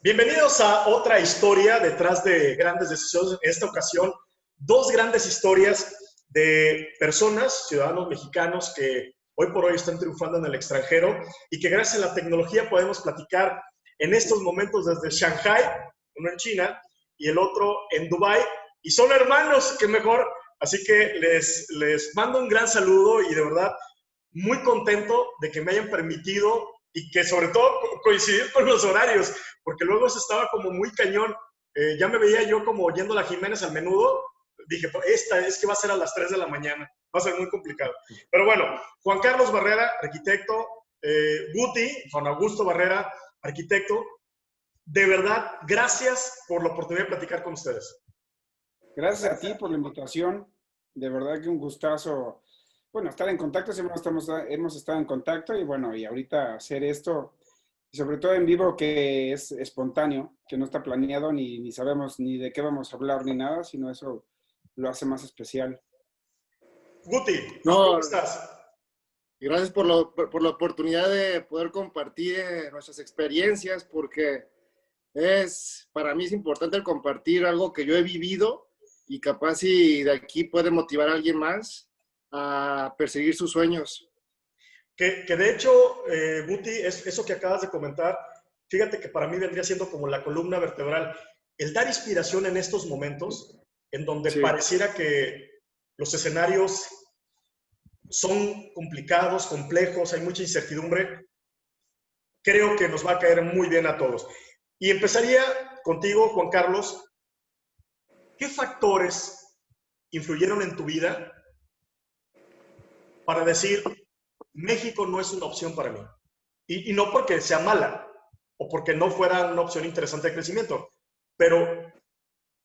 Bienvenidos a otra historia detrás de grandes decisiones. En esta ocasión, dos grandes historias de personas, ciudadanos mexicanos que hoy por hoy están triunfando en el extranjero y que gracias a la tecnología podemos platicar en estos momentos desde Shanghai, uno en China y el otro en Dubái. Y son hermanos, qué mejor. Así que les mando un gran saludo y de verdad muy contento de que me hayan permitido y que sobre todo coincidir con los horarios, porque luego se estaba como muy cañón. Ya me veía yo como yendo a la Jiménez al menudo. Dije, esta es que va a ser a las 3 de la mañana. Va a ser muy complicado. Pero bueno, Juan Carlos Barrera, arquitecto, Guti, Juan Augusto Barrera, arquitecto. De verdad, gracias por la oportunidad de platicar con ustedes. Gracias a ti por la invitación. De verdad que un gustazo. Bueno, estar en contacto, siempre hemos estado en contacto y bueno, y ahorita hacer esto, y sobre todo en vivo que es espontáneo, que no está planeado ni sabemos ni de qué vamos a hablar ni nada, sino eso lo hace más especial. Guti, ¿cómo No, estás? gracias por la oportunidad de poder compartir nuestras experiencias, porque para mí es importante el compartir algo que yo he vivido y capaz si de aquí puede motivar a alguien más a perseguir sus sueños. Que de hecho, Guti, eso que acabas de comentar, fíjate que para mí vendría siendo como la columna vertebral. El dar inspiración en estos momentos, en donde Sí. pareciera que los escenarios son complicados, complejos, hay mucha incertidumbre, creo que nos va a caer muy bien a todos. Y empezaría contigo, Juan Carlos. ¿Qué factores influyeron en tu vida para decir, México no es una opción para mí? Y no porque sea mala o porque no fuera una opción interesante de crecimiento, pero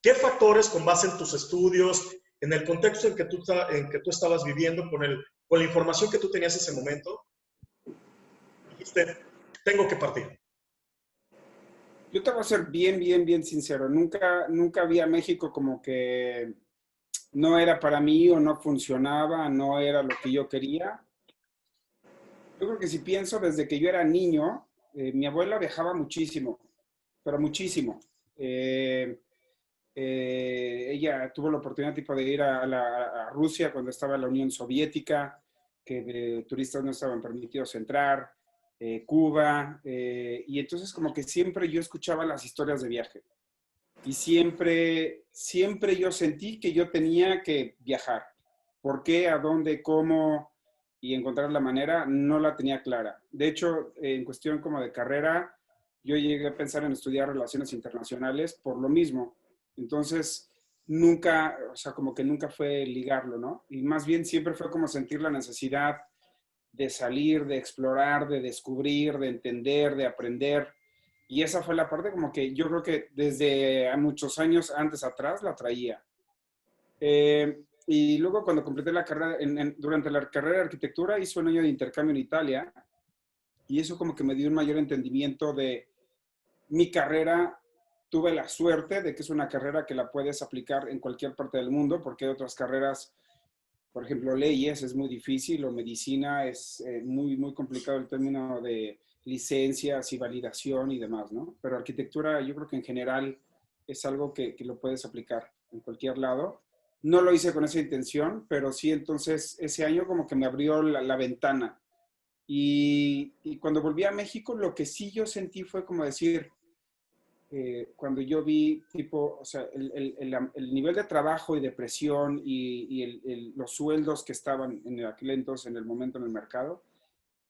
¿qué factores con base en tus estudios, en el contexto en que tú estabas viviendo, con la información que tú tenías en ese momento, dijiste, tengo que partir? Yo te voy a ser bien sincero. Nunca vi a México como que no era para mí o no funcionaba, no era lo que yo quería. Yo creo que si pienso desde que yo era niño, mi abuela viajaba muchísimo, pero muchísimo. Eh, Ella tuvo la oportunidad tipo de ir a Rusia cuando estaba la Unión Soviética, que de turistas no estaban permitidos entrar, Cuba, y entonces como que siempre yo escuchaba las historias de viaje y siempre yo sentí que yo tenía que viajar. ¿Por qué? ¿A dónde? ¿Cómo? Y encontrar la manera, no la tenía clara. De hecho, en cuestión como de carrera, yo llegué a pensar en estudiar relaciones internacionales por lo mismo. Entonces, nunca, o sea, como que nunca fue ligarlo, ¿no? Y más bien siempre fue como sentir la necesidad de salir, de explorar, de descubrir, de entender, de aprender. Y esa fue la parte como que yo creo que desde muchos años antes atrás la traía. Y luego cuando completé la carrera, durante la carrera de arquitectura hice un año de intercambio en Italia y eso como que me dio un mayor entendimiento de mi carrera. Tuve la suerte de que es una carrera que la puedes aplicar en cualquier parte del mundo porque hay otras carreras, por ejemplo, leyes es muy difícil o medicina es muy complicado el término de licencias y validación y demás, ¿no? Pero arquitectura yo creo que en general es algo que lo puedes aplicar en cualquier lado. No lo hice con esa intención, pero sí entonces ese año como que me abrió la ventana. Y cuando volví a México, lo que sí yo sentí fue como decir, cuando yo vi tipo, o sea, el nivel de trabajo y de presión y los sueldos que estaban en aquel entonces, en el momento en el mercado,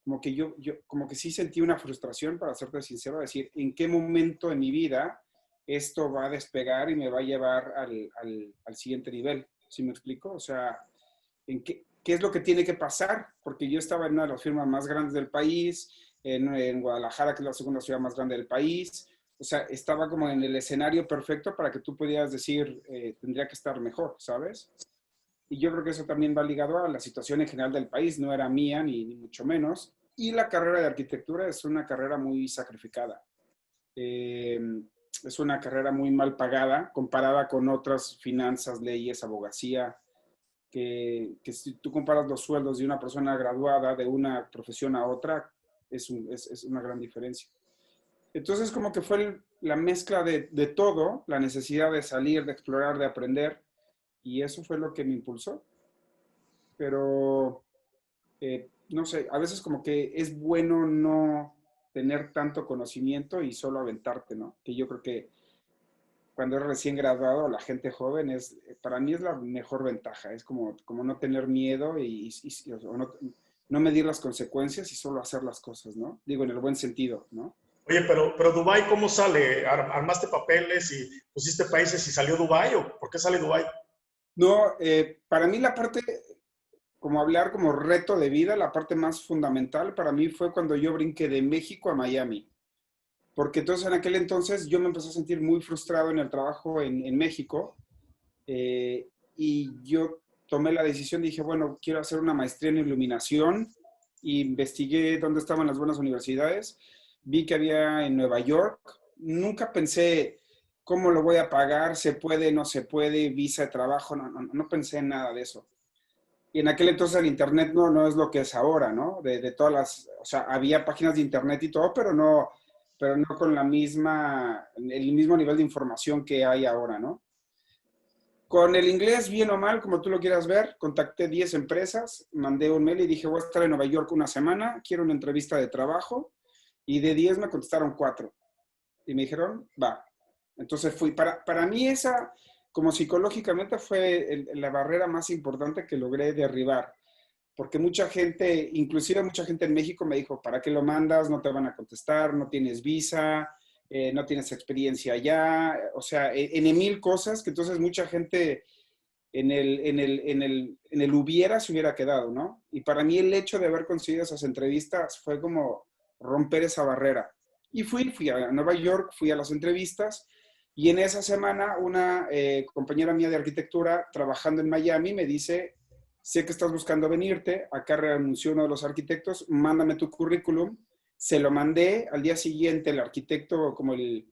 como que yo como que sí sentí una frustración, para serte sincero, decir, ¿en qué momento de mi vida esto va a despegar y me va a llevar al siguiente nivel? ¿Sí me explico? O sea, ¿en qué es lo que tiene que pasar? Porque yo estaba en una de las firmas más grandes del país, en Guadalajara, que es la segunda ciudad más grande del país. O sea, estaba como en el escenario perfecto para que tú pudieras decir, tendría que estar mejor, ¿sabes? Y yo creo que eso también va ligado a la situación en general del país, no era mía ni mucho menos. Y la carrera de arquitectura es una carrera muy sacrificada. Eh, es una carrera muy mal pagada comparada con otras finanzas, leyes, abogacía, que si tú comparas los sueldos de una persona graduada de una profesión a otra, es una gran diferencia. Entonces, como que fue la mezcla de todo, la necesidad de salir, de explorar, de aprender, y eso fue lo que me impulsó. Pero, no sé, a veces como que es bueno no tener tanto conocimiento y solo aventarte, ¿no? Que yo creo que cuando eres recién graduado, la gente joven es, para mí es la mejor ventaja, es como no tener miedo o no medir las consecuencias y solo hacer las cosas, ¿no? Digo, en el buen sentido, ¿no? Oye, pero Dubái, ¿cómo sale? ¿Armaste papeles y pusiste países y salió Dubái o por qué sale Dubái? No, para mí la parte, como hablar como reto de vida, la parte más fundamental para mí fue cuando yo brinqué de México a Miami. Porque entonces en aquel entonces yo me empecé a sentir muy frustrado en el trabajo en México, y yo tomé la decisión, dije, bueno, quiero hacer una maestría en iluminación, investigué dónde estaban las buenas universidades, vi que había en Nueva York, nunca pensé cómo lo voy a pagar, se puede, no se puede, visa de trabajo, no pensé en nada de eso. Y en aquel entonces el internet no es lo que es ahora, ¿no? De todas las, o sea, había páginas de internet y todo, pero no con la misma, el mismo nivel de información que hay ahora, ¿no? Con el inglés, bien o mal, como tú lo quieras ver, contacté 10 empresas, mandé un mail y dije, voy a estar en Nueva York una semana, quiero una entrevista de trabajo, y de 10 me contestaron 4. Y me dijeron, va. Entonces fui. Para mí esa, como psicológicamente, fue la barrera más importante que logré derribar. Porque mucha gente, inclusive mucha gente en México me dijo, ¿para qué lo mandas? No te van a contestar, no tienes visa, no tienes experiencia allá, o sea, en mil cosas que entonces mucha gente en el hubiera se hubiera quedado, ¿no? Y para mí el hecho de haber conseguido esas entrevistas fue como romper esa barrera. Y fui a Nueva York, fui a las entrevistas, y en esa semana una compañera mía de arquitectura trabajando en Miami me dice, sé que estás buscando venirte, acá renunció uno de los arquitectos, mándame tu currículum. Se lo mandé, al día siguiente el arquitecto, como el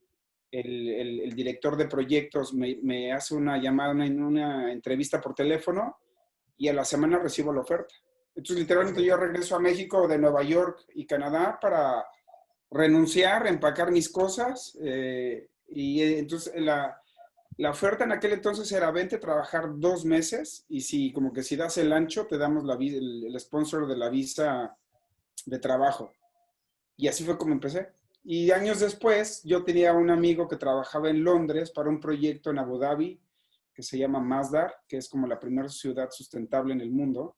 director de proyectos, me hace una llamada, una entrevista por teléfono, y a la semana recibo la oferta. Entonces, literalmente yo regreso a México de Nueva York y Canadá para renunciar, empacar mis cosas, y entonces la oferta en aquel entonces era vente a trabajar 2 meses y si como que si das el ancho te damos el sponsor de la visa de trabajo. Y así fue como empecé. Y años después yo tenía un amigo que trabajaba en Londres para un proyecto en Abu Dhabi que se llama Masdar, que es como la primera ciudad sustentable en el mundo.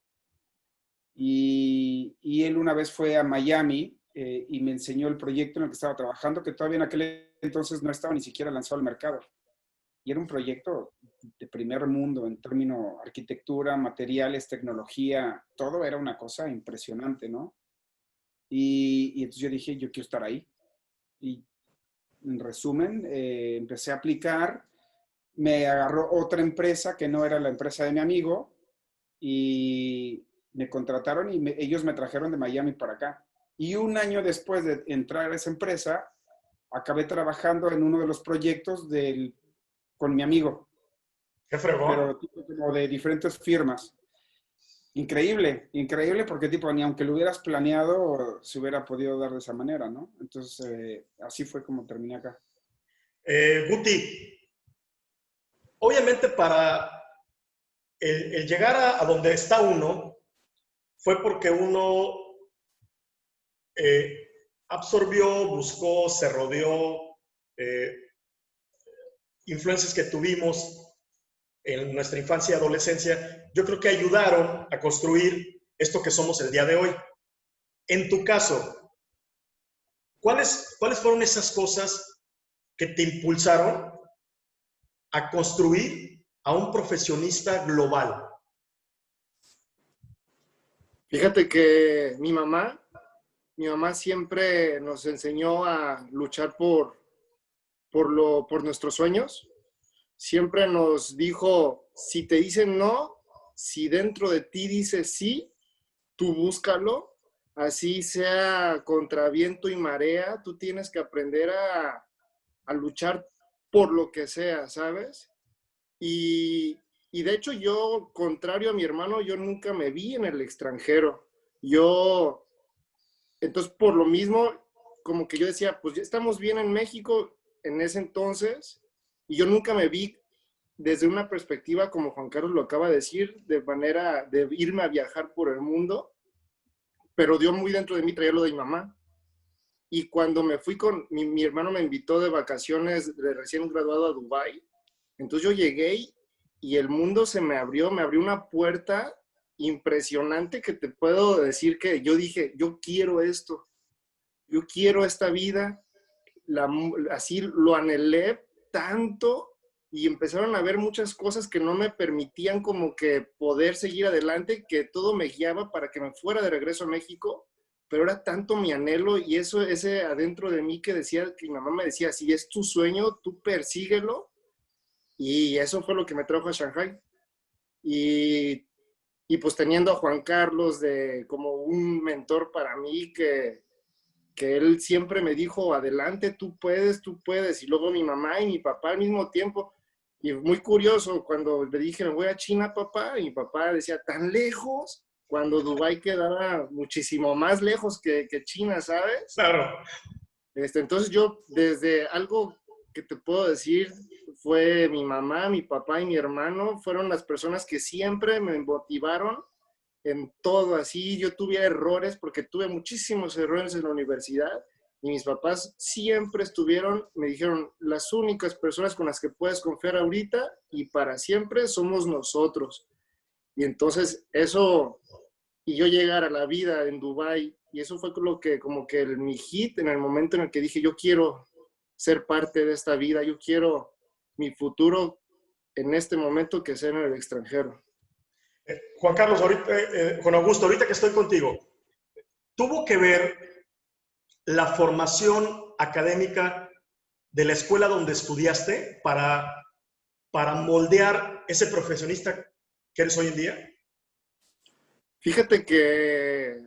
Y él una vez fue a Miami, y me enseñó el proyecto en el que estaba trabajando, que todavía en aquel entonces no estaba ni siquiera lanzado al mercado. Y era un proyecto de primer mundo en términos arquitectura, materiales, tecnología, todo era una cosa impresionante, ¿no? Y entonces yo dije, yo quiero estar ahí. Y en resumen, empecé a aplicar, me agarró otra empresa que no era la empresa de mi amigo y me contrataron y ellos me trajeron de Miami para acá. Y un año después de entrar a esa empresa, acabé trabajando en uno de los proyectos con mi amigo, Qué fregón. pero tipo como de diferentes firmas. Increíble, increíble porque tipo, ni aunque lo hubieras planeado, se hubiera podido dar de esa manera, ¿no? Entonces, así fue como terminé acá. Guti, obviamente para el llegar a donde está uno fue porque uno eh, absorbió, buscó, se rodeó, eh, influencias que tuvimos en nuestra infancia y adolescencia, yo creo que ayudaron a construir esto que somos el día de hoy. En tu caso, ¿cuáles fueron esas cosas que te impulsaron a construir a un profesionista global? Fíjate que mi mamá siempre nos enseñó a luchar por nuestros sueños. Siempre nos dijo, si te dicen no, si dentro de ti dice sí, tú búscalo. Así sea contra viento y marea, tú tienes que aprender a luchar por lo que sea, ¿sabes? Y de hecho yo, contrario a mi hermano, yo nunca me vi en el extranjero. Entonces por lo mismo, como que yo decía, pues ya estamos bien en México, en ese entonces, y yo nunca me vi desde una perspectiva, como Juan Carlos lo acaba de decir, de manera de irme a viajar por el mundo, pero dio muy dentro de mí traer lo de mi mamá. Y cuando me fui con, mi hermano me invitó de vacaciones de recién graduado a Dubái, entonces yo llegué y el mundo se me abrió una puerta impresionante que te puedo decir que yo dije, yo quiero esto, yo quiero esta vida, así lo anhelé tanto y empezaron a ver muchas cosas que no me permitían como que poder seguir adelante, que todo me guiaba para que me fuera de regreso a México, pero era tanto mi anhelo y eso, ese adentro de mí que decía, que mi mamá me decía, si es tu sueño, tú persíguelo, y eso fue lo que me trajo a Shanghái. Y, y pues teniendo a Juan Carlos como un mentor para mí que él siempre me dijo, adelante, tú puedes. Y luego mi mamá y mi papá al mismo tiempo. Y muy curioso, cuando le dije, me voy a China, papá, y mi papá decía, ¿tan lejos? Cuando Dubái quedaba muchísimo más lejos que China, ¿sabes? Claro. Entonces yo, desde algo que te puedo decir, fue mi mamá, mi papá y mi hermano, fueron las personas que siempre me motivaron en todo. Así yo tuve errores, porque tuve muchísimos errores en la universidad, y mis papás siempre estuvieron, me dijeron, las únicas personas con las que puedes confiar ahorita y para siempre somos nosotros. Y entonces eso, y yo llegar a la vida en Dubái, y eso fue lo que, como que mi hit en el momento en el que dije, yo quiero ser parte de esta vida, yo quiero mi futuro en este momento que sea en el extranjero. Juan Carlos, Juan Augusto, ahorita que estoy contigo, ¿tuvo que ver la formación académica de la escuela donde estudiaste para moldear ese profesionista que eres hoy en día? Fíjate que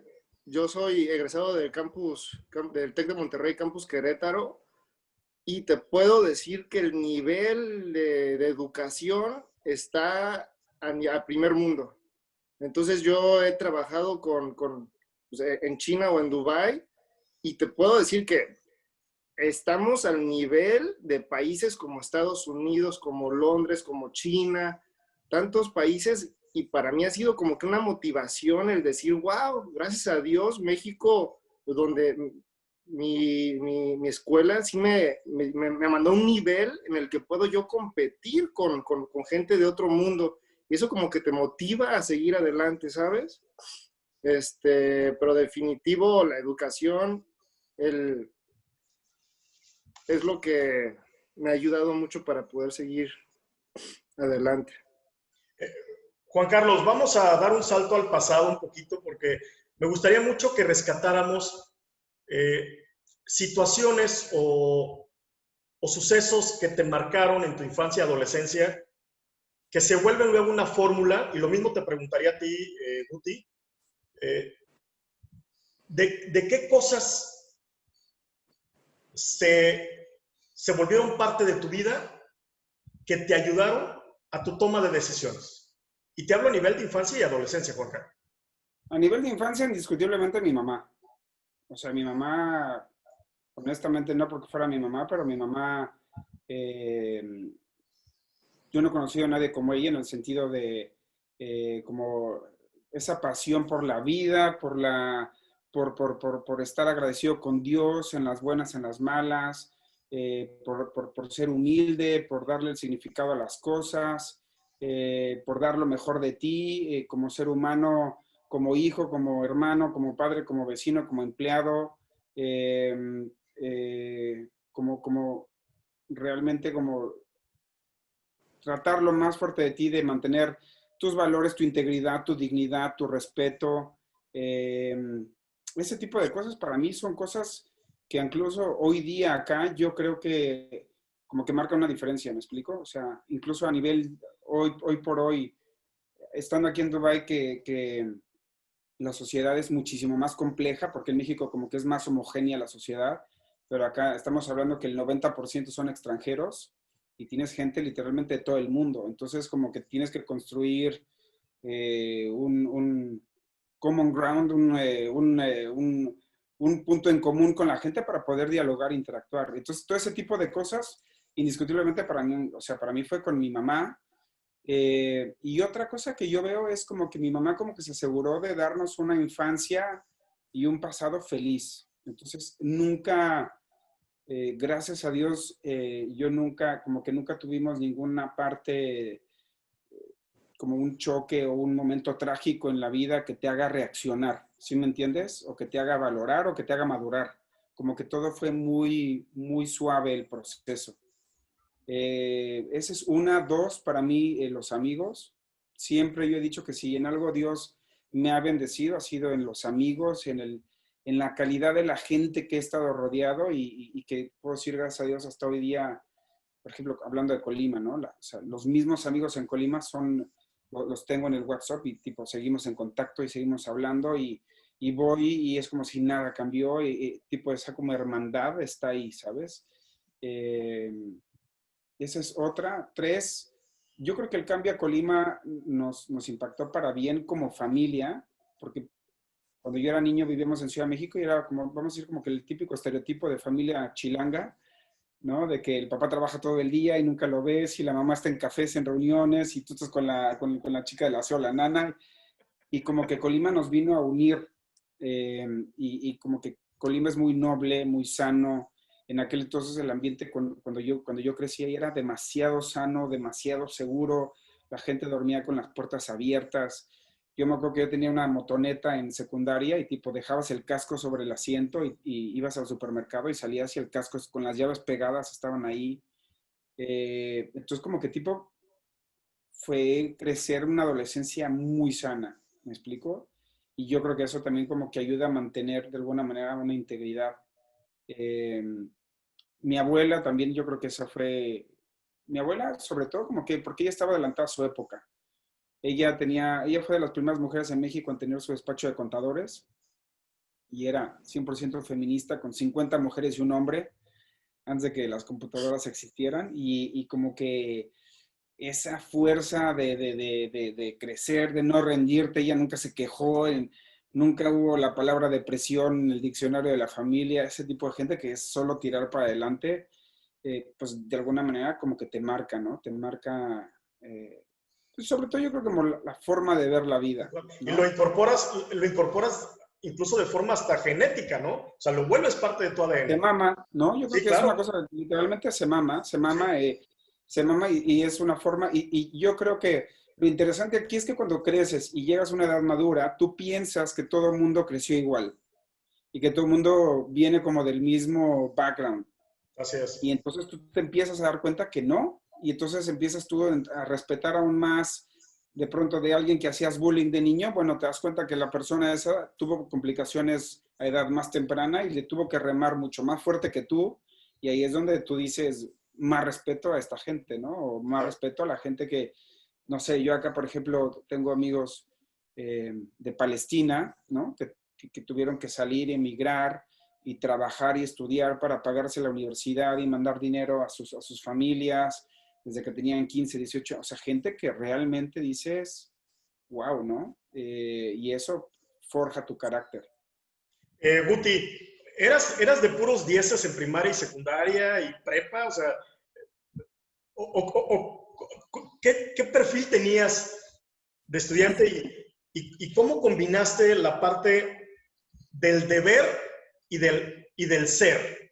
yo soy egresado del del TEC de Monterrey, Campus Querétaro, y te puedo decir que el nivel de educación está a primer mundo. Entonces yo he trabajado pues, en China o en Dubái, y te puedo decir que estamos al nivel de países como Estados Unidos, como Londres, como China, tantos países, y para mí ha sido como que una motivación el decir, wow, gracias a Dios, México, donde mi escuela sí me mandó a un nivel en el que puedo yo competir con gente de otro mundo, y eso como que te motiva a seguir adelante, ¿sabes? Pero definitivo, la educación, es lo que me ha ayudado mucho para poder seguir adelante. Juan Carlos, vamos a dar un salto al pasado un poquito porque me gustaría mucho que rescatáramos situaciones o sucesos que te marcaron en tu infancia y adolescencia, que se vuelven luego una fórmula, y lo mismo te preguntaría a ti, Guti, ¿de qué cosas se volvieron parte de tu vida que te ayudaron a tu toma de decisiones? Y te hablo a nivel de infancia y adolescencia, Juan Carlos. A nivel de infancia, indiscutiblemente mi mamá. O sea, mi mamá, honestamente no porque fuera mi mamá, pero mi mamá, yo no he conocido a nadie como ella en el sentido de como esa pasión por la vida, por estar agradecido con Dios en las buenas, en las malas, por ser humilde, por darle el significado a las cosas, por dar lo mejor de ti como ser humano, como hijo, como hermano, como padre, como vecino, como empleado, como realmente como tratar lo más fuerte de ti, de mantener tus valores, tu integridad, tu dignidad, tu respeto. Ese tipo de cosas para mí son cosas que incluso hoy día acá yo creo que como que marca una diferencia, ¿me explico? O sea, incluso a nivel hoy por hoy, estando aquí en Dubái, que la sociedad es muchísimo más compleja, porque en México como que es más homogénea la sociedad, pero acá estamos hablando que el 90% son extranjeros y tienes gente literalmente de todo el mundo. Entonces como que tienes que construir un common ground, un punto en común con la gente para poder dialogar e interactuar. Entonces, todo ese tipo de cosas, indiscutiblemente para mí, o sea, para mí fue con mi mamá. Y otra cosa que yo veo es como que mi mamá como que se aseguró de darnos una infancia y un pasado feliz. Entonces, nunca, gracias a Dios, yo nunca, como que nunca tuvimos ninguna parte, como un choque o un momento trágico en la vida que te haga reaccionar, ¿sí me entiendes? O que te haga valorar o que te haga madurar. Como que todo fue muy, muy suave el proceso. Esa es una. Dos, para mí, los amigos. Siempre yo he dicho que si en algo Dios me ha bendecido, ha sido en los amigos, en la calidad de la gente que he estado rodeado y que puedo decir, gracias a Dios, hasta hoy día, por ejemplo, hablando de Colima, ¿no? O sea, los mismos amigos en Colima los tengo en el WhatsApp y tipo seguimos en contacto y seguimos hablando y voy y es como si nada cambió y tipo esa como hermandad está ahí, ¿sabes? Eh, Esa es otra. Tres, yo creo que el cambio a Colima nos impactó para bien como familia, porque cuando yo era niño vivíamos en Ciudad de México y era como, vamos a decir, como que el típico estereotipo de familia chilanga, ¿no? De que el papá trabaja todo el día y nunca lo ves, y la mamá está en cafés, en reuniones, y tú estás con la chica de la aseo, la nana, y como que Colima nos vino a unir, y como que Colima es muy noble, muy sano. En aquel entonces el ambiente cuando yo crecía era demasiado sano, demasiado seguro, la gente dormía con las puertas abiertas. Yo me acuerdo que yo tenía una motoneta en secundaria y tipo dejabas el casco sobre el asiento y ibas al supermercado y salías y el casco con las llaves pegadas estaban ahí. Entonces como que tipo fue crecer una adolescencia muy sana, ¿me explico? Y yo creo que eso también como que ayuda a mantener de alguna manera una integridad. Eh, Mi abuela también, yo creo que esa fue, mi abuela sobre todo como que, porque ella estaba adelantada a su época. Ella fue de las primeras mujeres en México en tener su despacho de contadores y era 100% feminista con 50 mujeres y un hombre antes de que las computadoras existieran y como que esa fuerza de crecer, de no rendirte, ella nunca se quejó, nunca hubo la palabra depresión en el diccionario de la familia, ese tipo de gente que es solo tirar para adelante, pues de alguna manera como que te marca, ¿no? Te marca, pues sobre todo yo creo como la forma de ver la vida, Y ¿no? lo incorporas incluso de forma hasta genética, ¿no? O sea, lo vuelves parte de tu Se ADN. mama, ¿no? Yo creo Sí, que es una claro. cosa, literalmente se mama y es una forma, y yo creo que lo interesante aquí es que cuando creces y llegas a una edad madura, tú piensas que todo el mundo creció igual y que todo el mundo viene como del mismo background. Así Y es. entonces tú te empiezas a dar cuenta que no, y entonces empiezas tú a respetar aún más de pronto de alguien que hacías bullying de niño, bueno, te das cuenta que la persona esa tuvo complicaciones a edad más temprana y le tuvo que remar mucho más fuerte que tú, y ahí es donde tú dices más respeto a esta gente, ¿no? O más Claro. respeto a la gente que, no sé, yo acá, por ejemplo, tengo amigos de Palestina, ¿no? Que tuvieron que salir, emigrar y trabajar y estudiar para pagarse la universidad y mandar dinero a sus familias desde que tenían 15, 18 años. O sea, gente que realmente dices, wow, ¿no? Y eso forja tu carácter. Guti, ¿eras de puros dieces en primaria y secundaria y prepa? O sea, ¿qué perfil tenías de estudiante y cómo combinaste la parte del deber y del ser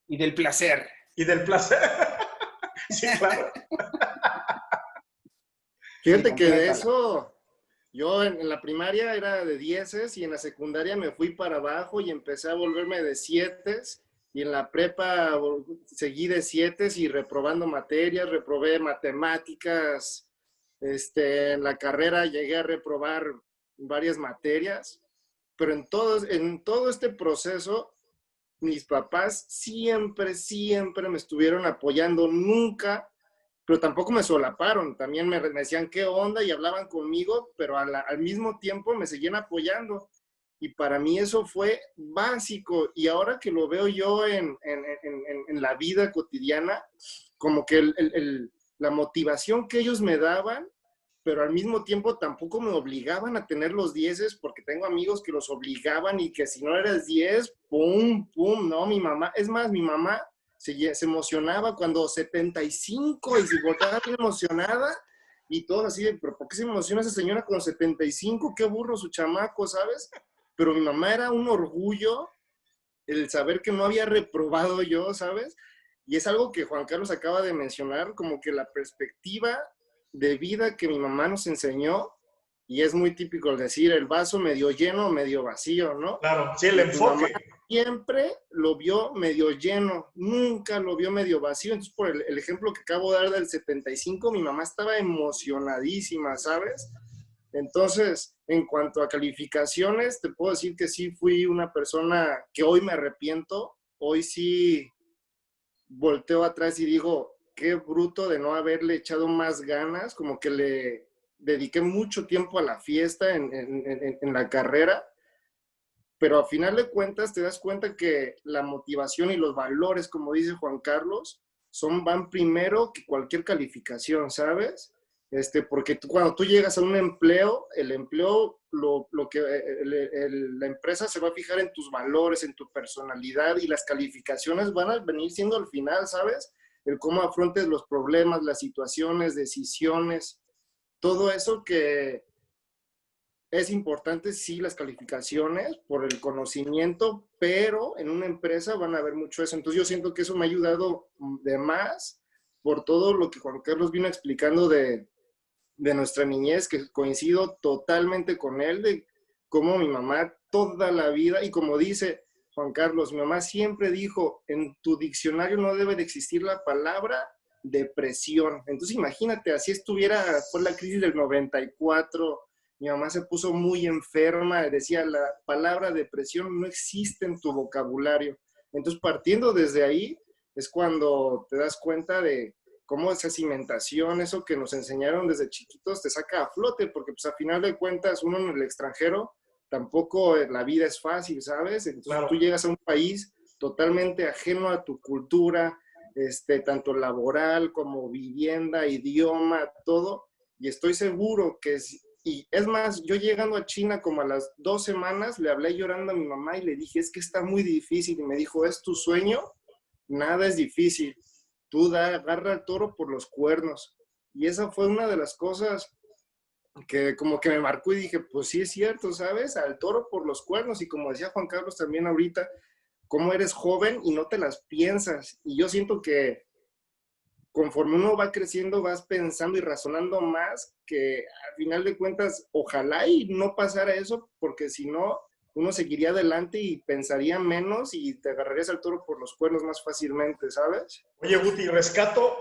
Y del placer. y del placer? Sí, claro. Sí, Fíjate que de complétala. eso, yo en la primaria era de dieces y en la secundaria me fui para abajo y empecé a volverme de sietes y en la prepa seguí de sietes y reprobando materias, reprobé matemáticas, en la carrera llegué a reprobar varias materias, pero en todo este proceso mis papás siempre, siempre me estuvieron apoyando, nunca, pero tampoco me solaparon, también me decían qué onda y hablaban conmigo, pero al mismo tiempo me seguían apoyando. Y para mí eso fue básico. Y ahora que lo veo yo en la vida cotidiana, como que la motivación que ellos me daban pero al mismo tiempo tampoco me obligaban a tener los 10, porque tengo amigos que los obligaban y que si no eras 10, pum, pum, no, mi mamá, es más, mi mamá se emocionaba cuando 75 y se volteaba bien emocionada y todo así de, pero ¿por qué se emociona esa señora con 75? Qué burro su chamaco, ¿sabes? Pero mi mamá era un orgullo el saber que no había reprobado yo, ¿sabes? Y es algo que Juan Carlos acaba de mencionar, como que la perspectiva de vida que mi mamá nos enseñó, y es muy típico decir el vaso medio lleno o medio vacío, ¿no? Claro, sí, el Y mi mamá enfoque. siempre lo vio medio lleno, nunca lo vio medio vacío. Entonces, por el ejemplo que acabo de dar del 75, mi mamá estaba emocionadísima, ¿sabes? Entonces, en cuanto a calificaciones, te puedo decir que sí fui una persona que hoy me arrepiento, hoy sí volteo atrás y digo, qué bruto de no haberle echado más ganas, como que le dediqué mucho tiempo a la fiesta en la carrera, pero a final de cuentas te das cuenta que la motivación y los valores, como dice Juan Carlos, van primero que cualquier calificación, ¿sabes? Porque cuando tú llegas a un empleo, el empleo, la empresa se va a fijar en tus valores, en tu personalidad, y las calificaciones van a venir siendo al final, ¿sabes? El cómo afrontes los problemas, las situaciones, decisiones, todo eso que es importante, sí, las calificaciones por el conocimiento, pero en una empresa van a ver mucho eso. Entonces yo siento que eso me ha ayudado de más por todo lo que Juan Carlos vino explicando de nuestra niñez, que coincido totalmente con él, de cómo mi mamá toda la vida, y como dice Juan Carlos, mi mamá siempre dijo, en tu diccionario no debe de existir la palabra depresión. Entonces imagínate, así estuviera, fue la crisis del 94, mi mamá se puso muy enferma, decía, la palabra depresión no existe en tu vocabulario. Entonces, partiendo desde ahí, es cuando te das cuenta de cómo esa cimentación, eso que nos enseñaron desde chiquitos, te saca a flote, porque pues a final de cuentas, uno en el extranjero, tampoco la vida es fácil, ¿sabes? Entonces Claro. tú llegas a un país totalmente ajeno a tu cultura, tanto laboral como vivienda, idioma, todo, y estoy seguro que y es más, yo llegando a China como a las 2 semanas, le hablé llorando a mi mamá y le dije, es que está muy difícil. Y me dijo, ¿es tu sueño? Nada es difícil. Tú agarra al toro por los cuernos. Y esa fue una de las cosas que como que me marcó y dije, pues sí es cierto, ¿sabes? Al toro por los cuernos. Y como decía Juan Carlos también ahorita, cómo eres joven y no te las piensas. Y yo siento que conforme uno va creciendo, vas pensando y razonando más, que al final de cuentas, ojalá y no pasara eso, porque si no, uno seguiría adelante y pensaría menos y te agarrarías al toro por los cuernos más fácilmente, ¿sabes? Oye, Guti, rescato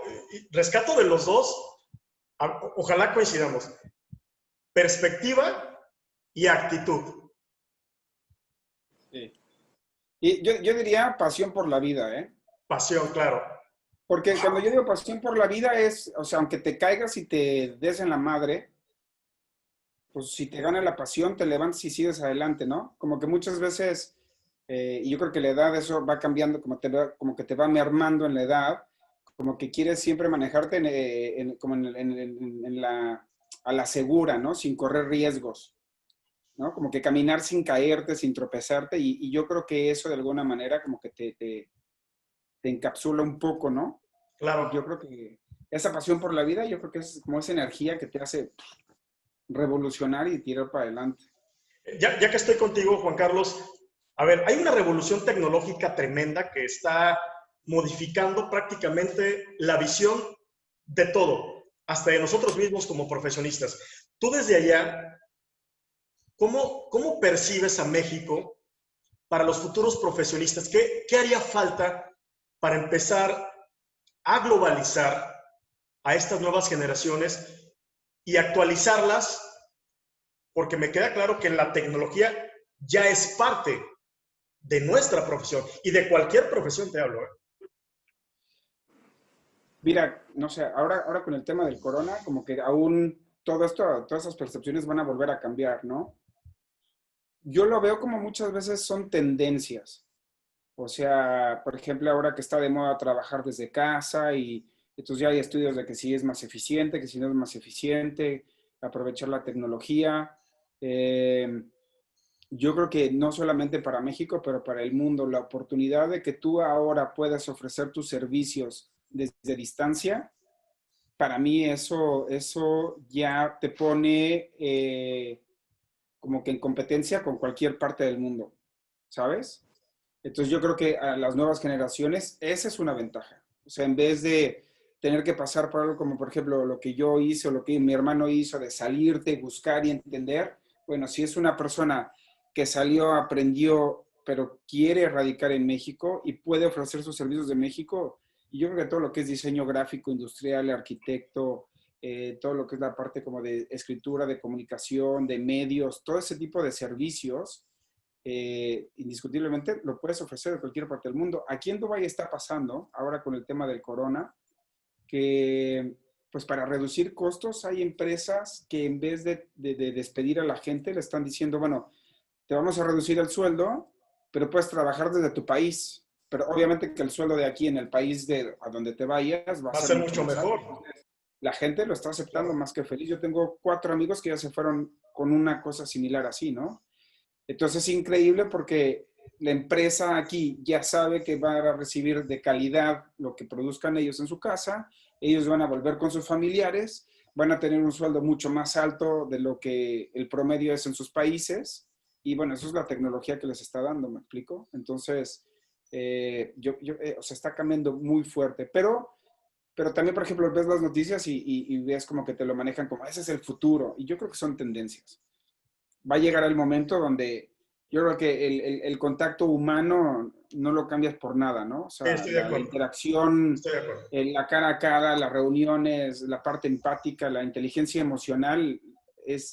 de los dos, ojalá coincidamos, perspectiva y actitud. Sí. Y yo diría pasión por la vida, ¿eh? Pasión, claro. Porque cuando yo digo pasión por la vida es, o sea, aunque te caigas y te des en la madre, pues si te gana la pasión, te levantas y sigues adelante, ¿no? Como que muchas veces, y yo creo que la edad eso va cambiando, como que te va mermando en la edad, como que quieres siempre manejarte como a la segura, ¿no? Sin correr riesgos, ¿no? Como que caminar sin caerte, sin tropezarte, y yo creo que eso de alguna manera como que te encapsula un poco, ¿no? Yo Claro. creo que esa pasión por la vida, yo creo que es como esa energía que te hace revolucionar y tirar para adelante. Ya que estoy contigo, Juan Carlos, a ver, hay una revolución tecnológica tremenda que está modificando prácticamente la visión de todo, hasta de nosotros mismos como profesionistas. Tú desde allá, ¿cómo percibes a México para los futuros profesionistas? ¿Qué haría falta para empezar a globalizar a estas nuevas generaciones y actualizarlas? Porque me queda claro que la tecnología ya es parte de nuestra profesión y de cualquier profesión te hablo. Mira, no sé, ahora con el tema del corona, como que aún todo esto, todas esas percepciones van a volver a cambiar, ¿no? Yo lo veo como muchas veces son tendencias. O sea, por ejemplo, ahora que está de moda trabajar desde casa y entonces ya hay estudios de que sí es más eficiente, que si no es más eficiente, aprovechar la tecnología. Yo creo que no solamente para México, pero para el mundo, la oportunidad de que tú ahora puedas ofrecer tus servicios desde distancia, para mí eso ya te pone como que en competencia con cualquier parte del mundo, ¿sabes? Entonces yo creo que a las nuevas generaciones esa es una ventaja. O sea, en vez de tener que pasar por algo como, por ejemplo, lo que yo hice o lo que mi hermano hizo de salirte, buscar y entender, bueno, si es una persona que salió, aprendió, pero quiere radicar en México y puede ofrecer sus servicios de México, y yo creo que todo lo que es diseño gráfico, industrial, arquitecto, todo lo que es la parte como de escritura, de comunicación, de medios, todo ese tipo de servicios, indiscutiblemente lo puedes ofrecer de cualquier parte del mundo. Aquí en Dubái está pasando, ahora con el tema del corona, que pues para reducir costos hay empresas que en vez de despedir a la gente le están diciendo, bueno, te vamos a reducir el sueldo, pero puedes trabajar desde tu país. Pero obviamente que el sueldo de aquí en el país a donde te vayas va a Va a ser ser mucho mucho más alto. mejor. Entonces, la gente lo está aceptando Claro. más que feliz. Yo tengo 4 amigos que ya se fueron con una cosa similar así, ¿no? Entonces es increíble porque la empresa aquí ya sabe que va a recibir de calidad lo que produzcan ellos en su casa, ellos van a volver con sus familiares, van a tener un sueldo mucho más alto de lo que el promedio es en sus países y bueno, eso es la tecnología que les está dando, ¿me explico? Entonces, o sea, está cambiando muy fuerte, pero también, por ejemplo, ves las noticias y ves como que te lo manejan como, ese es el futuro, y yo creo que son tendencias. Va a llegar el momento donde yo creo que el contacto humano no lo cambias por nada, ¿no? O Sí, sea, estoy de la acuerdo. interacción, Estoy de acuerdo. la cara a cara, las reuniones, la parte empática, la inteligencia emocional,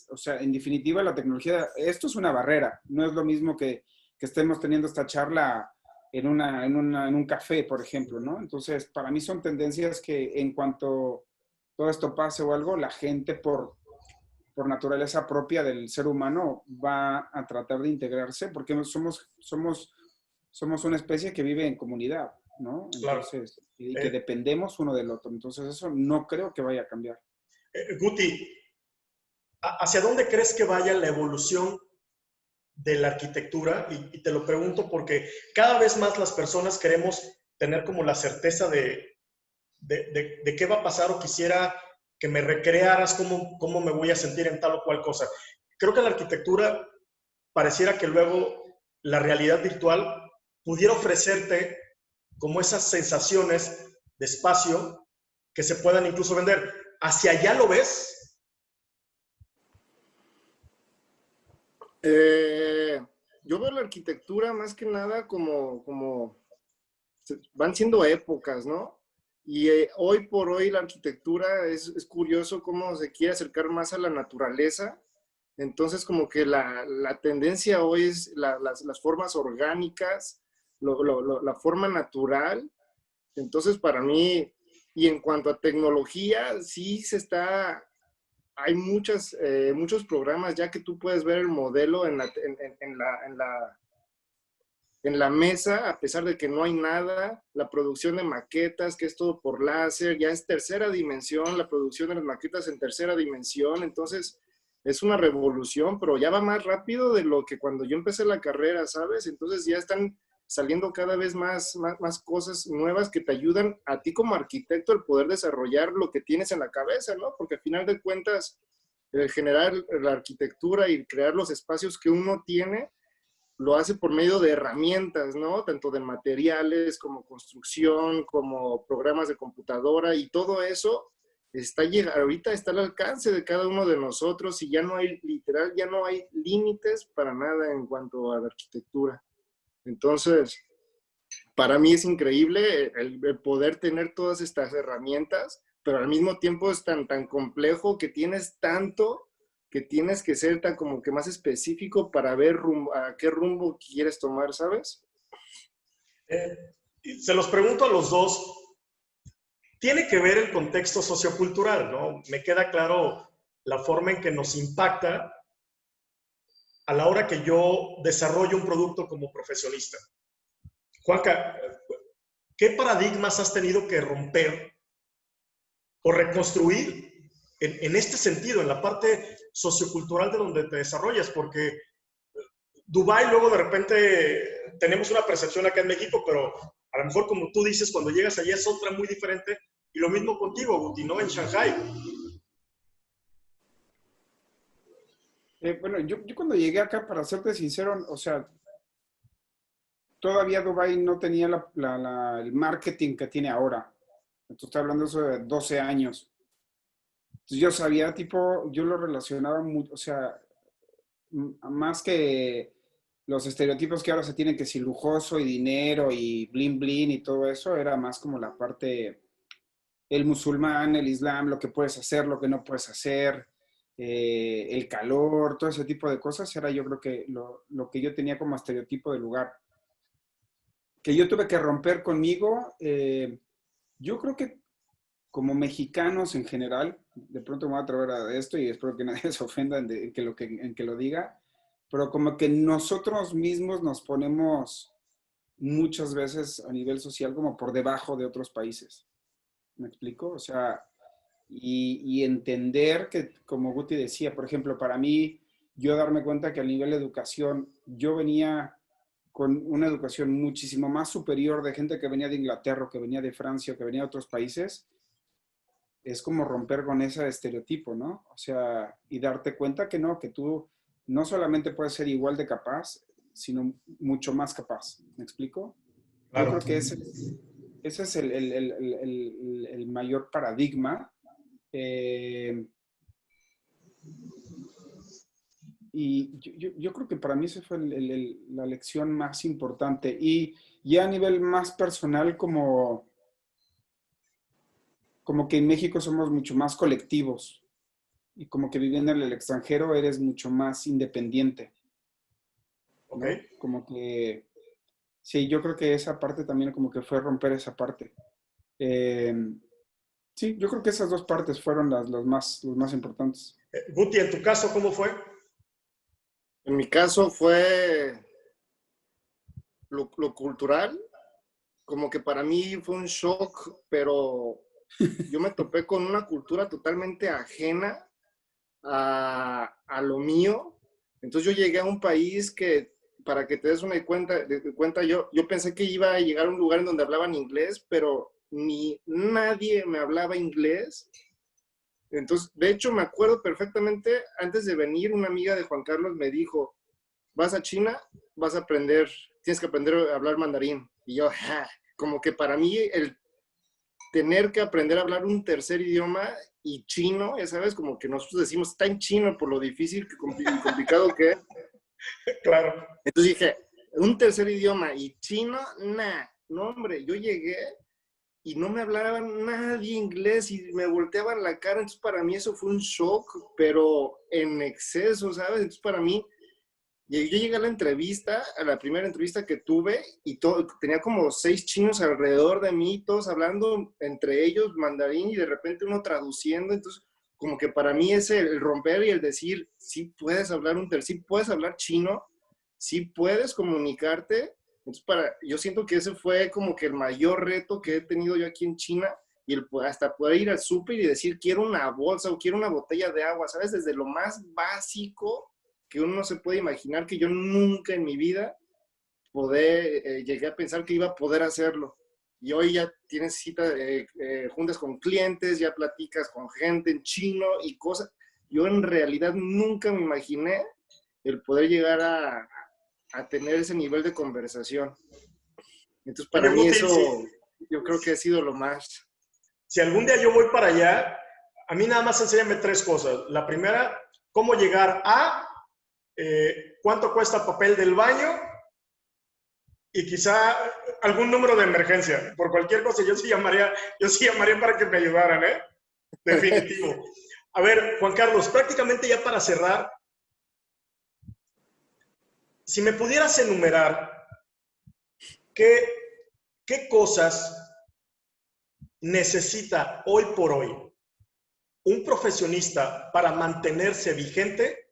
o sea, en definitiva la tecnología, esto es una barrera, no es lo mismo que estemos teniendo esta charla en un café, por ejemplo, ¿no? Entonces, para mí son tendencias que en cuanto todo esto pase o algo, la gente por naturaleza propia del ser humano va a tratar de integrarse porque somos una especie que vive en comunidad, ¿no? Claro. Entonces, y que Eh, dependemos uno del otro. Entonces, eso no creo que vaya a cambiar. Guti, ¿hacia dónde crees que vaya la evolución de la arquitectura? Y te lo pregunto porque cada vez más las personas queremos tener como la certeza de qué va a pasar, o quisiera que me recrearas cómo me voy a sentir en tal o cual cosa. Creo que la arquitectura pareciera que luego la realidad virtual pudiera ofrecerte como esas sensaciones de espacio que se puedan incluso vender. ¿Hacia allá lo ves? Yo veo la arquitectura más que nada como van siendo épocas, ¿no? Y hoy por hoy la arquitectura es curioso cómo se quiere acercar más a la naturaleza. Entonces, como que la tendencia hoy es las formas orgánicas, la forma natural. Entonces, para mí, y en cuanto a tecnología, sí hay muchos programas ya que tú puedes ver el modelo en la mesa, a pesar de que no hay nada, la producción de maquetas, que es todo por láser, ya es tercera dimensión, la producción de las maquetas en tercera dimensión, entonces es una revolución, pero ya va más rápido de lo que cuando yo empecé la carrera, ¿sabes? Entonces ya están saliendo cada vez más cosas nuevas que te ayudan a ti como arquitecto el poder desarrollar lo que tienes en la cabeza, ¿no? Porque al final de cuentas, el generar la arquitectura y crear los espacios que uno tiene, lo hace por medio de herramientas, ¿no? Tanto de materiales como construcción, como programas de computadora, y todo eso ahorita está al alcance de cada uno de nosotros y ya no hay, literal, ya no hay límites para nada en cuanto a la arquitectura. Entonces, para mí es increíble el poder tener todas estas herramientas, pero al mismo tiempo es tan complejo que tienes tanto que tienes que ser tan como que más específico para ver a qué rumbo quieres tomar, ¿sabes? Se los pregunto a los dos. Tiene que ver el contexto sociocultural, ¿no? Me queda claro la forma en que nos impacta a la hora que yo desarrollo un producto como profesionista. Juanca, ¿qué paradigmas has tenido que romper o reconstruir en este sentido, en la parte sociocultural de donde te desarrollas, porque Dubái luego de repente tenemos una percepción acá en México, pero a lo mejor como tú dices, cuando llegas allá es otra muy diferente, y lo mismo contigo, Guti, ¿no? En Shanghai. Bueno, yo cuando llegué acá, para serte sincero, o sea, todavía Dubái no tenía el marketing que tiene ahora. Entonces, estoy hablando de eso de 12 años. Entonces, yo sabía, tipo, yo lo relacionaba mucho, o sea, más que los estereotipos que ahora se tienen, que si lujoso y dinero y blin blin y todo eso, era más como la parte, el musulmán, el islam, lo que puedes hacer, lo que no puedes hacer, el calor, todo ese tipo de cosas, era yo creo que lo que yo tenía como estereotipo del lugar. Que yo tuve que romper conmigo, yo creo que como mexicanos en general, de pronto me voy a atrever a esto y espero que nadie se ofenda en que lo diga, pero como que nosotros mismos nos ponemos muchas veces a nivel social como por debajo de otros países. ¿Me explico? O sea, y entender que, como Guti decía, por ejemplo, para mí, yo darme cuenta que a nivel de educación, yo venía con una educación muchísimo más superior de gente que venía de Inglaterra, que venía de Francia, que venía de otros países, es como romper con ese estereotipo, ¿no? O sea, y darte cuenta que no, que tú no solamente puedes ser igual de capaz, sino mucho más capaz. ¿Me explico? Yo Claro. creo que ese es el mayor paradigma. eh, y yo creo que para mí esa fue la lección más importante. Y ya a nivel más personal, como que en México somos mucho más colectivos y como que viviendo en el extranjero eres mucho más independiente, ¿Ok? ¿no? Como que, sí, yo creo que esa parte también como que fue romper esa parte. Eh, sí, yo creo que esas dos partes fueron los más importantes. Guti, en tu caso, ¿cómo fue? En mi caso fue lo cultural, como que para mí fue un shock, pero yo me topé con una cultura totalmente ajena a lo mío. Entonces yo llegué a un país que, para que te des una cuenta yo pensé que iba a llegar a un lugar en donde hablaban inglés, pero ni nadie me hablaba inglés. Entonces, de hecho, me acuerdo perfectamente, antes de venir, una amiga de Juan Carlos me dijo, vas a China, vas a aprender, tienes que aprender a hablar mandarín. Y yo, ja, como que para mí el tener que aprender a hablar un tercer idioma y chino, ya sabes, como que nosotros decimos, está en chino por lo difícil y complicado que es. Claro. Entonces dije, un tercer idioma y chino, nah, no hombre, yo llegué y no me hablaba nadie inglés y me volteaban la cara, entonces para mí eso fue un shock, pero en exceso, ¿sabes? Entonces para mí, yo llegué a la entrevista, a la primera entrevista que tuve, y tenía como 6 chinos alrededor de mí, todos hablando entre ellos mandarín y de repente uno traduciendo. Entonces, como que para mí es el romper y el decir, sí puedes hablar sí puedes hablar chino, sí puedes comunicarte. Entonces, yo siento que ese fue como que el mayor reto que he tenido yo aquí en China, y hasta poder ir al súper y decir, quiero una bolsa o quiero una botella de agua, ¿sabes? Desde lo más básico que uno no se puede imaginar, que yo nunca en mi vida llegué a pensar que iba a poder hacerlo. Y hoy ya tienes juntas con clientes, ya platicas con gente en chino y cosas. Yo en realidad nunca me imaginé el poder llegar a tener ese nivel de conversación. Entonces, Oye, para mí Guti, eso, si, yo creo que ha sido lo más. si algún día yo voy para allá, a mí nada más enséñame tres cosas. La primera, cómo llegar a, cuánto cuesta papel del baño y quizá algún número de emergencia. Por cualquier cosa, yo sí llamaría para que me ayudaran, ¿eh? Definitivo. A ver, Juan Carlos, prácticamente ya para cerrar, si me pudieras enumerar qué, qué cosas necesita hoy por hoy un profesionista para mantenerse vigente,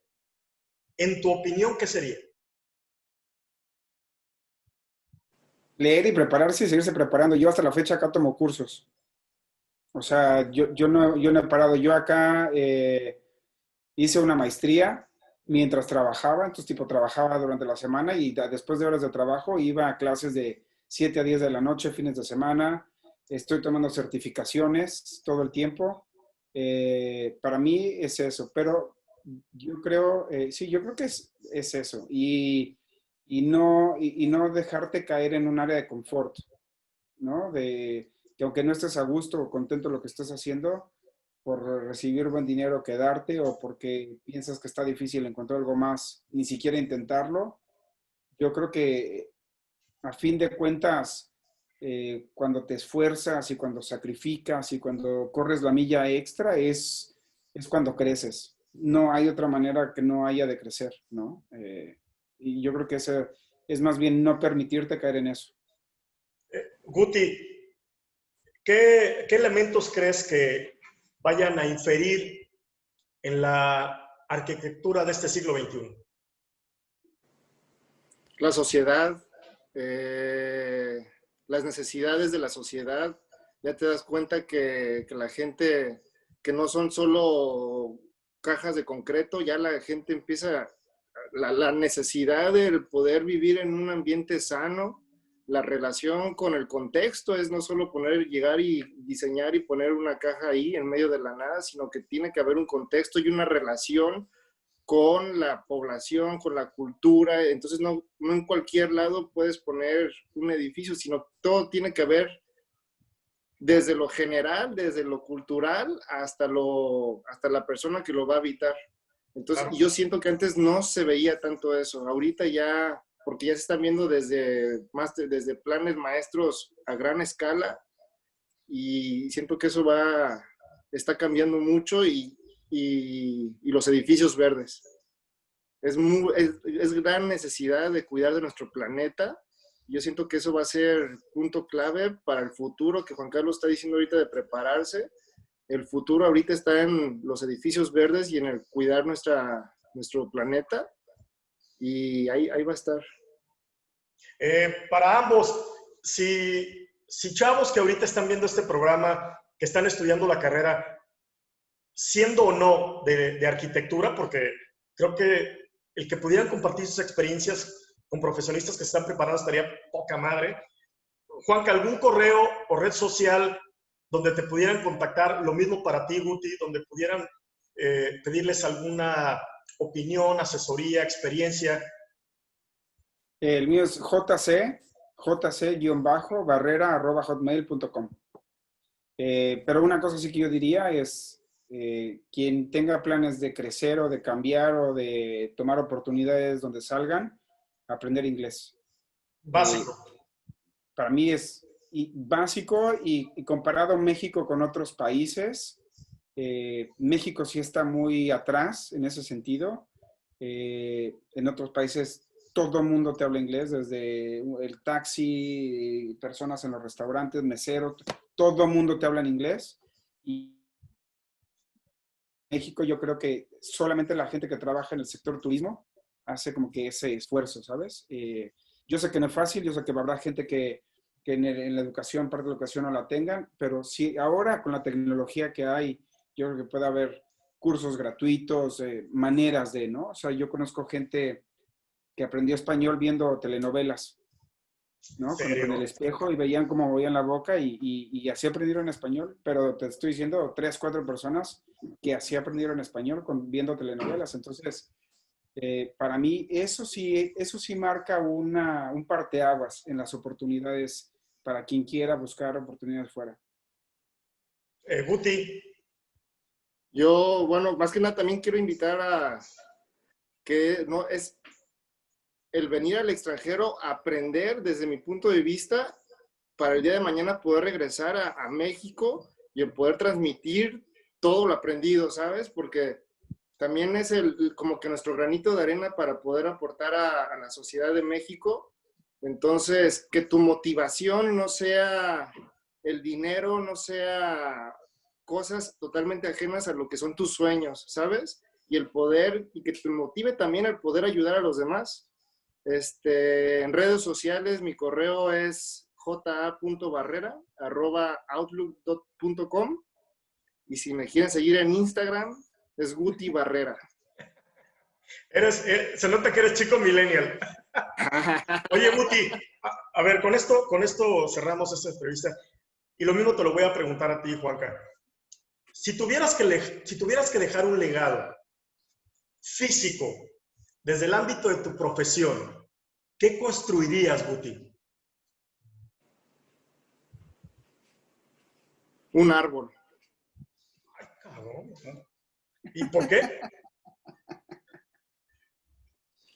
en tu opinión, ¿qué sería? Leer y prepararse y seguirse preparando. Yo hasta la fecha acá tomo cursos. O sea, yo no he parado. Yo acá hice una maestría mientras trabajaba, entonces tipo trabajaba durante la semana y después de horas de trabajo iba a clases de 7 a 10 de la noche, fines de semana. Estoy tomando certificaciones todo el tiempo. Para mí es eso, pero yo creo, sí, yo creo que es eso. Y no dejarte caer en un área de confort, ¿no? De que aunque no estés a gusto o contento de lo que estás haciendo, por recibir buen dinero quedarte o porque piensas que está difícil encontrar algo más, ni siquiera intentarlo. Yo creo que a fin de cuentas, cuando te esfuerzas y cuando sacrificas y cuando corres la milla extra es cuando creces. No hay otra manera que no haya de crecer, ¿no? Y yo creo que ese es más bien no permitirte caer en eso. Guti, ¿qué elementos crees que vayan a inferir en la arquitectura de este siglo XXI? La sociedad, las necesidades de la sociedad, ya te das cuenta que la gente, que no son solo cajas de concreto, ya la gente empieza, la necesidad del poder vivir en un ambiente sano, la relación con el contexto es no solo llegar y diseñar y poner una caja ahí en medio de la nada, sino que tiene que haber un contexto y una relación con la población, con la cultura. Entonces no en cualquier lado puedes poner un edificio, sino todo tiene que ver desde lo general, desde lo cultural, hasta la persona que lo va a habitar. Entonces, Claro. yo siento que antes no se veía tanto eso. Ahorita ya, porque ya se están viendo desde planes maestros a gran escala, y siento que eso está cambiando mucho, y los edificios verdes. Es gran necesidad de cuidar de nuestro planeta. Yo siento que eso va a ser punto clave para el futuro, que Juan Carlos está diciendo ahorita de prepararse. El futuro ahorita está en los edificios verdes y en el cuidar nuestro planeta, y ahí va a estar. Para ambos, si chavos que ahorita están viendo este programa, que están estudiando la carrera, siendo o no de arquitectura, porque creo que el que pudieran compartir sus experiencias con profesionistas que se están preparando estaría poca madre. Juanca, ¿algún correo o red social donde te pudieran contactar? Lo mismo para ti, Guti, donde pudieran pedirles alguna opinión, asesoría, experiencia. El mío es jc-barrera@hotmail.com. Pero una cosa sí que yo diría es, quien tenga planes de crecer o de cambiar o de tomar oportunidades donde salgan, aprender inglés. Básico. Para mí es básico y comparado México con otros países, México sí está muy atrás en ese sentido. En otros países todo el mundo te habla inglés, desde el taxi, personas en los restaurantes, meseros, todo el mundo te habla en inglés. Y en México yo creo que solamente la gente que trabaja en el sector turismo hace como que ese esfuerzo, ¿sabes? Yo sé que no es fácil, yo sé que habrá gente que en la educación, parte de la educación no la tengan, pero sí, ahora con la tecnología que hay, yo creo que puede haber cursos gratuitos, maneras de, ¿no? O sea, yo conozco gente que aprendió español viendo telenovelas, ¿no? Con el ¿Serio? espejo y veían cómo movían la boca y así aprendieron español, pero te estoy diciendo 3, 4 personas que así aprendieron español viendo telenovelas. Entonces, para mí eso sí marca un parteaguas en las oportunidades para quien quiera buscar oportunidades fuera. Guti, Yo, bueno, más que nada también quiero invitar a que no es el venir al extranjero a aprender desde mi punto de vista, para el día de mañana poder regresar a México y el poder transmitir todo lo aprendido, ¿sabes? Porque también es como que nuestro granito de arena para poder aportar a la sociedad de México. Entonces, que tu motivación no sea el dinero, no sea cosas totalmente ajenas a lo que son tus sueños, ¿sabes? Y que te motive también el poder ayudar a los demás. En redes sociales mi correo es ja.barrera@outlook.com. Y si me quieren seguir en Instagram, es Guti Barrera. Se nota que eres chico millennial. Oye, Guti, a ver, con esto cerramos esta entrevista. Y lo mismo te lo voy a preguntar a ti, Juanca. Si tuvieras que dejar un legado físico desde el ámbito de tu profesión, ¿qué construirías, Guti? Un árbol. Ay, cabrón. ¿Y por qué?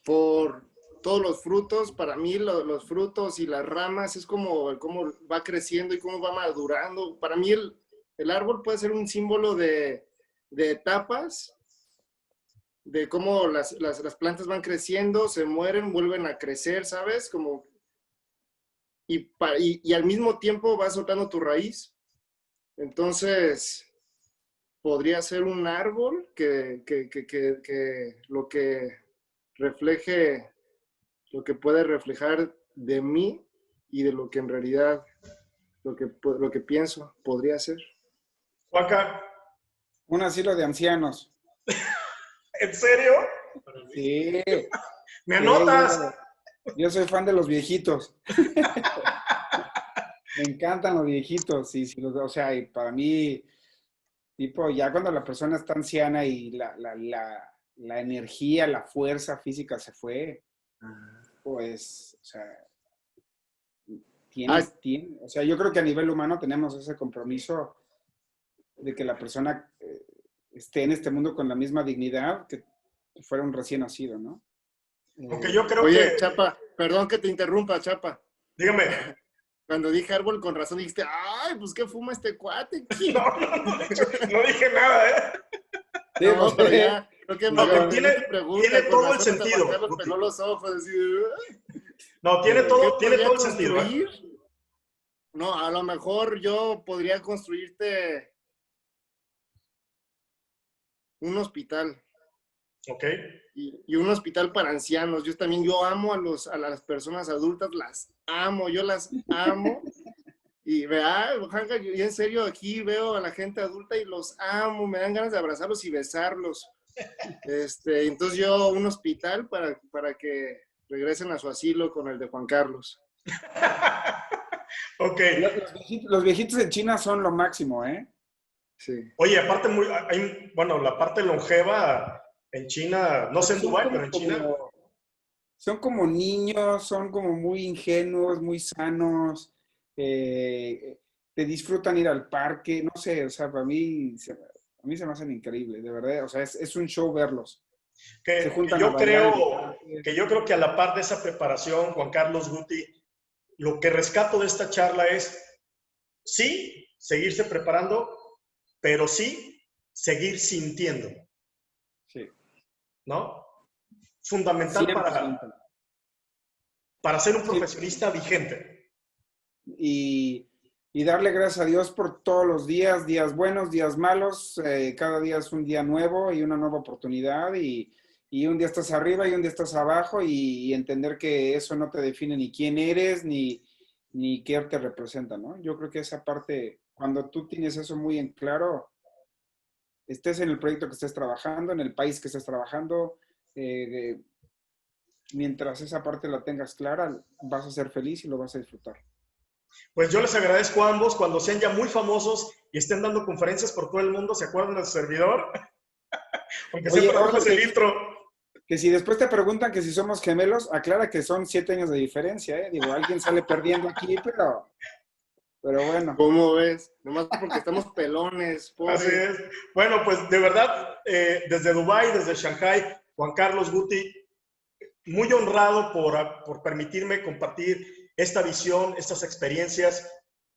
Por todos los frutos. Para mí los frutos y las ramas es como cómo va creciendo y cómo va madurando. Para mí el árbol puede ser un símbolo de etapas, de cómo las plantas van creciendo, se mueren, vuelven a crecer, ¿sabes? Y al mismo tiempo va soltando tu raíz. Entonces, podría ser un árbol que lo que refleje, lo que puede reflejar de mí y de lo que en realidad, lo que pienso, podría ser. Juanca, Un asilo de ancianos. ¿en serio? Sí. ¿Me anotas? Yo soy fan de los viejitos. Me encantan los viejitos. Y o sea, y para mí, tipo, ya cuando la persona está anciana y la energía, la fuerza física se fue, pues, o sea, o sea, yo creo que a nivel humano tenemos ese compromiso de que la persona esté en este mundo con la misma dignidad que fuera un recién nacido, ¿no? Aunque yo creo Oye, que... Chapa, perdón que te interrumpa, Chapa. Dígame. Cuando dije árbol, con razón dijiste, ay, pues ¿qué fuma este cuate? No, de hecho, no dije nada, ¿eh? Sí, No, pero ya, creo que No, tiene todo el razón, sentido. Juan Carlos peló los ojos, así, No, tiene ¿qué todo podría el sentido, ¿eh? construir? No, a lo mejor yo podría construirte un hospital. Ok. Y un hospital para ancianos. Yo amo a las personas adultas, yo las amo. Y vea, Juanca, yo en serio aquí veo a la gente adulta y los amo, me dan ganas de abrazarlos y besarlos. Entonces yo un hospital para que regresen a su asilo con el de Juan Carlos. Ok. Los viejitos en China son lo máximo, ¿eh? Sí. Oye, aparte, la parte longeva en China, no sé en Dubái, pero en China. Son como niños, son como muy ingenuos, muy sanos, te disfrutan ir al parque, no sé, o sea, a mí se me hacen increíbles, de verdad, o sea, es un show verlos. Se juntan a bailar. Que yo creo que a la par de esa preparación, Juan Carlos, Guti, lo que rescato de esta charla es, sí, seguirse preparando, pero sí, seguir sintiendo, Sí. ¿no? Fundamental 100%. para ser un Sí. profesionista vigente. Y darle gracias a Dios por todos los días buenos, días malos, cada día es un día nuevo y una nueva oportunidad y un día estás arriba y un día estás abajo y entender que eso no te define ni quién eres ni qué te representa, ¿no? Yo creo que esa parte, cuando tú tienes eso muy en claro, estés en el proyecto que estés trabajando, en el país que estés trabajando, mientras esa parte la tengas clara, vas a ser feliz y lo vas a disfrutar. Pues yo les agradezco a ambos cuando sean ya muy famosos y estén dando conferencias por todo el mundo, ¿se acuerdan de su servidor? Aunque siempre damos el intro. Que si después te preguntan que si somos gemelos, aclara que son 7 años de diferencia, ¿eh? Digo, alguien sale perdiendo aquí, pero bueno. ¿Cómo ves? Nomás porque estamos pelones, pobre. Así es. Bueno, pues de verdad, desde Dubái, desde Shanghai, Juan Carlos, Guti, muy honrado por permitirme compartir esta visión, estas experiencias,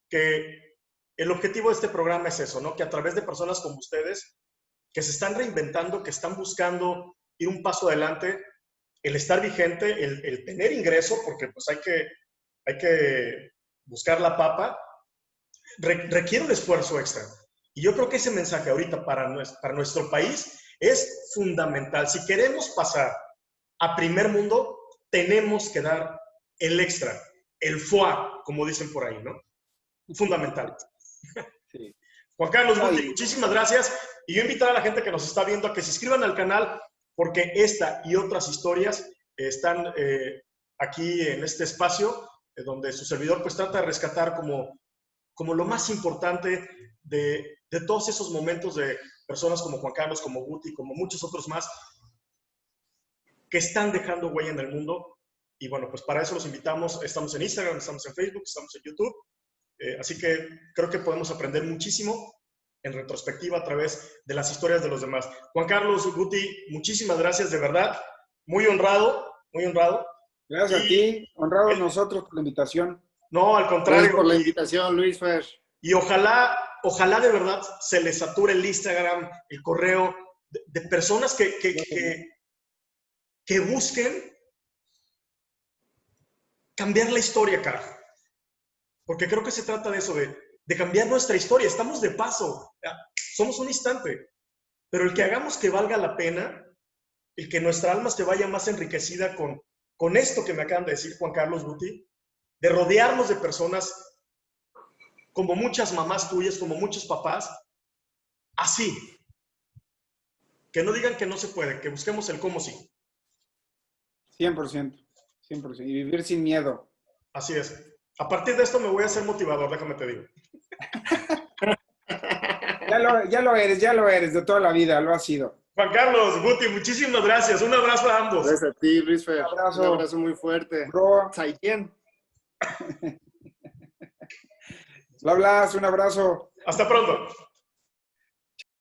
que el objetivo de este programa es eso, ¿no? Que a través de personas como ustedes, que se están reinventando, que están buscando ir un paso adelante, el estar vigente, el tener ingreso, porque pues hay que buscar la papa, requiere un esfuerzo extra. Y yo creo que ese mensaje ahorita para nuestro país es fundamental. Si queremos pasar a primer mundo, tenemos que dar el extra, el foie, como dicen por ahí, ¿no? Fundamental. Sí. Juan Carlos Guti, muchísimas gracias. Y yo invitar a la gente que nos está viendo a que se inscriban al canal, porque esta y otras historias están aquí en este espacio, donde su servidor pues trata de rescatar como lo más importante de todos esos momentos de personas como Juan Carlos, como Guti, como muchos otros más, que están dejando huella en el mundo. Y bueno, pues para eso los invitamos. Estamos en Instagram, estamos en Facebook, estamos en YouTube. Así que creo que podemos aprender muchísimo en retrospectiva a través de las historias de los demás. Juan Carlos, Guti, muchísimas gracias, de verdad. Muy honrado, muy honrado. Gracias a ti, honrados nosotros por la invitación. No, al contrario. Gracias por la invitación, Luis Fer. Y ojalá de verdad se les sature el Instagram, el correo, de personas que busquen cambiar la historia, carajo. Porque creo que se trata de eso, de cambiar nuestra historia. Estamos de paso, somos un instante. Pero el que hagamos que valga la pena, el que nuestra alma se vaya más enriquecida con esto que me acaban de decir Juan Carlos, Guti, de rodearnos de personas como muchas mamás tuyas, como muchos papás, así. Que no digan que no se puede, que busquemos el cómo sí. 100%, 100%. Y vivir sin miedo. Así es. A partir de esto me voy a hacer motivador, déjame te digo. Ya lo eres, de toda la vida, lo has sido. Juan Carlos, Guti, muchísimas gracias. Un abrazo a ambos. Gracias a ti, Luis Fer. Un abrazo muy fuerte. Bro. Zaijian. Bla, bla, un abrazo. Hasta pronto.